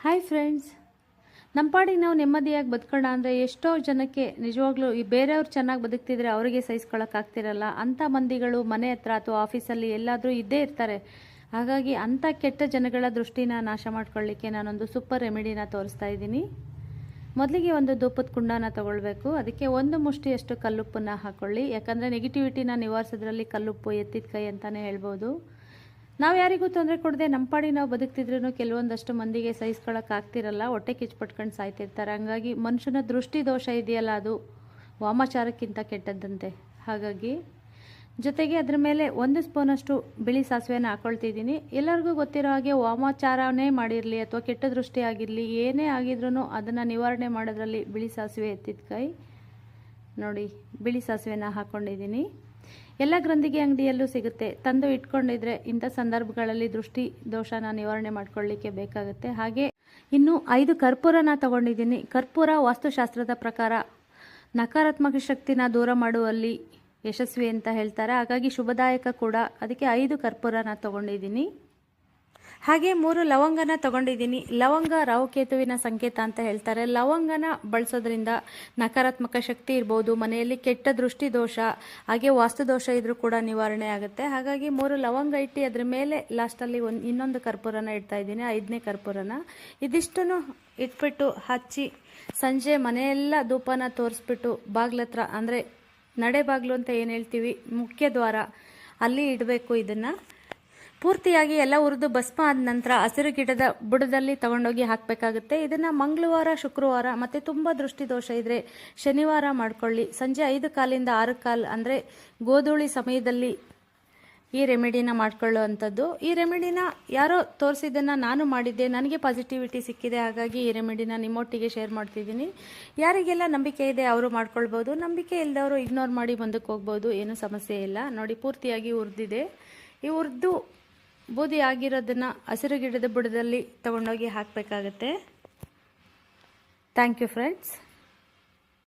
Hi friends, ನಮ್ಮ ಪಾಡಿಗೆ ನಾವು ನೆಮ್ಮದಿಯಾಗಿ ಬದುಕೋಣ ಅಂದರೆ ಎಷ್ಟೋ ಜನಕ್ಕೆ ನಿಜವಾಗ್ಲೂ ಈ ಬೇರೆಯವ್ರು ಚೆನ್ನಾಗಿ ಬದುಕ್ತಿದ್ರೆ ಅವರಿಗೆ ಸಹಿಸ್ಕೊಳ್ಳೋಕ್ಕಾಗ್ತಿರಲ್ಲ. ಅಂಥ ಮಂದಿಗಳು ಮನೆ ಹತ್ರ ಅಥವಾ ಆಫೀಸಲ್ಲಿ ಎಲ್ಲಾದರೂ ಇದ್ದೇ ಇರ್ತಾರೆ. ಹಾಗಾಗಿ ಅಂಥ ಕೆಟ್ಟ ಜನಗಳ ದೃಷ್ಟಿನ ನಾಶ ಮಾಡ್ಕೊಳ್ಳಿಕ್ಕೆ ನಾನೊಂದು ಸೂಪರ್ ರೆಮಿಡಿನ ತೋರಿಸ್ತಾ ಇದ್ದೀನಿ. ಮೊದಲಿಗೆ ಒಂದು ಧೂಪದ ಕುಂಡನ ತೊಗೊಳ್ಬೇಕು. ಅದಕ್ಕೆ ಒಂದು ಮುಷ್ಟಿಯಷ್ಟು ಕಲ್ಲುಪ್ಪನ್ನು ಹಾಕ್ಕೊಳ್ಳಿ. ಯಾಕಂದರೆ ನೆಗೆಟಿವಿಟಿನ ನಿವಾರಿಸೋದ್ರಲ್ಲಿ ಕಲ್ಲುಪ್ಪು ಎತ್ತಿದ ಕೈ ಅಂತಲೇ ಹೇಳ್ಬೋದು. ನಾವು ಯಾರಿಗೂ ತೊಂದರೆ ಕೊಡದೆ ನಮ್ಮ ಪಾಡಿಗೆ ನಾವು ಬದುಕ್ತಿದ್ರೂ ಕೆಲವೊಂದಷ್ಟು ಮಂದಿಗೆ ಸಹಿಸ್ಕೊಳ್ಳೋಕ್ಕಾಗ್ತಿರಲ್ಲ, ಹೊಟ್ಟೆ ಕಿಚ್ಪಟ್ಕೊಂಡು ಸಾಯ್ತಿರ್ತಾರೆ. ಹಂಗಾಗಿ ಮನುಷ್ಯನ ದೃಷ್ಟಿ ದೋಷ ಇದೆಯಲ್ಲ, ಅದು ವಾಮಾಚಾರಕ್ಕಿಂತ ಕೆಟ್ಟದ್ದಂತೆ. ಹಾಗಾಗಿ ಜೊತೆಗೆ ಅದ್ರ ಮೇಲೆ 1 ಸ್ಪೂನಷ್ಟು ಬಿಳಿ ಸಾಸಿವೆನ ಹಾಕ್ಕೊಳ್ತಿದ್ದೀನಿ. ಎಲ್ಲರಿಗೂ ಗೊತ್ತಿರೋ ಹಾಗೆ ವಾಮಾಚಾರನೇ ಮಾಡಿರಲಿ ಅಥವಾ ಕೆಟ್ಟ ದೃಷ್ಟಿ ಆಗಿರಲಿ, ಏನೇ ಆಗಿದ್ರೂ ಅದನ್ನು ನಿವಾರಣೆ ಮಾಡೋದ್ರಲ್ಲಿ ಬಿಳಿ ಸಾಸಿವೆ ಎತ್ತಿದ ಕೈ. ನೋಡಿ, ಬಿಳಿ ಸಾಸಿವೆನ ಹಾಕ್ಕೊಂಡಿದ್ದೀನಿ. ಎಲ್ಲ ಗ್ರಂಥಿಗೆ ಅಂಗಡಿಯಲ್ಲೂ ಸಿಗುತ್ತೆ. ತಂದು ಇಟ್ಕೊಂಡಿದ್ರೆ ಇಂಥ ಸಂದರ್ಭಗಳಲ್ಲಿ ದೃಷ್ಟಿ ದೋಷನ ನಿವಾರಣೆ ಮಾಡ್ಕೊಳ್ಳಿಕ್ಕೆ ಬೇಕಾಗುತ್ತೆ. ಹಾಗೆ ಇನ್ನು 5 ಕರ್ಪೂರನ ತಗೊಂಡಿದ್ದೀನಿ. ಕರ್ಪೂರ ವಾಸ್ತುಶಾಸ್ತ್ರದ ಪ್ರಕಾರ ನಕಾರಾತ್ಮಕ ಶಕ್ತಿನ ದೂರ ಮಾಡುವಲ್ಲಿ ಯಶಸ್ವಿ ಅಂತ ಹೇಳ್ತಾರೆ. ಹಾಗಾಗಿ ಶುಭದಾಯಕ ಕೂಡ. ಅದಕ್ಕೆ 5 ಕರ್ಪೂರನ ತಗೊಂಡಿದ್ದೀನಿ. ಹಾಗೆ 3 ಲವಂಗನ ತಗೊಂಡಿದ್ದೀನಿ. ಲವಂಗ ರಾಹುಕೇತುವಿನ ಸಂಕೇತ ಅಂತ ಹೇಳ್ತಾರೆ. ಲವಂಗನ ಬಳಸೋದ್ರಿಂದ ನಕಾರಾತ್ಮಕ ಶಕ್ತಿ ಇರ್ಬೋದು, ಮನೆಯಲ್ಲಿ ಕೆಟ್ಟ ದೃಷ್ಟಿ ದೋಷ, ಹಾಗೆ ವಾಸ್ತು ದೋಷ ಇದ್ರೂ ಕೂಡ ನಿವಾರಣೆ ಆಗುತ್ತೆ. ಹಾಗಾಗಿ 3 ಲವಂಗ ಇಟ್ಟು ಅದ್ರ ಮೇಲೆ ಲಾಸ್ಟಲ್ಲಿ ಇನ್ನೊಂದು ಕರ್ಪೂರನ ಇಡ್ತಾ ಇದ್ದೀನಿ, 5ನೇ ಕರ್ಪೂರನ. ಇದಿಷ್ಟನ್ನು ಇಟ್ಬಿಟ್ಟು ಹಚ್ಚಿ ಸಂಜೆ ಮನೆಯೆಲ್ಲ ಧೂಪನ ತೋರಿಸ್ಬಿಟ್ಟು ಬಾಗ್ಲತ್ರ, ಅಂದರೆ ನಡೆ ಬಾಗ್ಲು ಅಂತ ಏನು ಹೇಳ್ತೀವಿ, ಮುಖ್ಯ ದ್ವಾರ, ಅಲ್ಲಿ ಇಡಬೇಕು. ಇದನ್ನು ಪೂರ್ತಿಯಾಗಿ ಎಲ್ಲ ಹುರಿದು ಭಸ್ಮ ಆದ ನಂತರ ಹಸಿರು ಗಿಡದ ಬುಡದಲ್ಲಿ ತಗೊಂಡೋಗಿ ಹಾಕಬೇಕಾಗುತ್ತೆ. ಇದನ್ನು ಮಂಗಳವಾರ, ಶುಕ್ರವಾರ ಮತ್ತು ತುಂಬ ದೃಷ್ಟಿ ದೋಷ ಇದ್ದರೆ ಶನಿವಾರ ಮಾಡ್ಕೊಳ್ಳಿ. ಸಂಜೆ 5 ಕಾಲಿಂದ 6 ಕಾಲು ಅಂದರೆ ಗೋಧೂಳಿ ಸಮಯದಲ್ಲಿ ಈ ರೆಮಿಡಿನ ಮಾಡ್ಕೊಳ್ಳೋ ಅಂಥದ್ದು. ಈ ರೆಮಿಡಿನ ಯಾರೋ ತೋರಿಸಿದ್ದನ್ನು ನಾನು ಮಾಡಿದ್ದೆ, ನನಗೆ ಪಾಸಿಟಿವಿಟಿ ಸಿಕ್ಕಿದೆ. ಹಾಗಾಗಿ ಈ ರೆಮಿಡಿನ ನಿಮ್ಮೊಟ್ಟಿಗೆ ಶೇರ್ ಮಾಡ್ತಿದ್ದೀನಿ. ಯಾರಿಗೆಲ್ಲ ನಂಬಿಕೆ ಇದೆ ಅವರು ಮಾಡ್ಕೊಳ್ಬೋದು, ನಂಬಿಕೆ ಇಲ್ಲದವರು ಇಗ್ನೋರ್ ಮಾಡಿ ಮುಂದಕ್ಕೆ ಹೋಗ್ಬೋದು, ಏನೂ ಸಮಸ್ಯೆ ಇಲ್ಲ. ನೋಡಿ, ಪೂರ್ತಿಯಾಗಿ ಹುರಿದಿದೆ. ಈ ಹುರಿದು ಬೂದಿ ಆಗಿರೋದನ್ನು ಹಸಿರು ಗಿಡದ ಬುಡದಲ್ಲಿ ತಗೊಂಡೋಗಿ ಹಾಕಬೇಕಾಗತ್ತೆ. Thank you friends.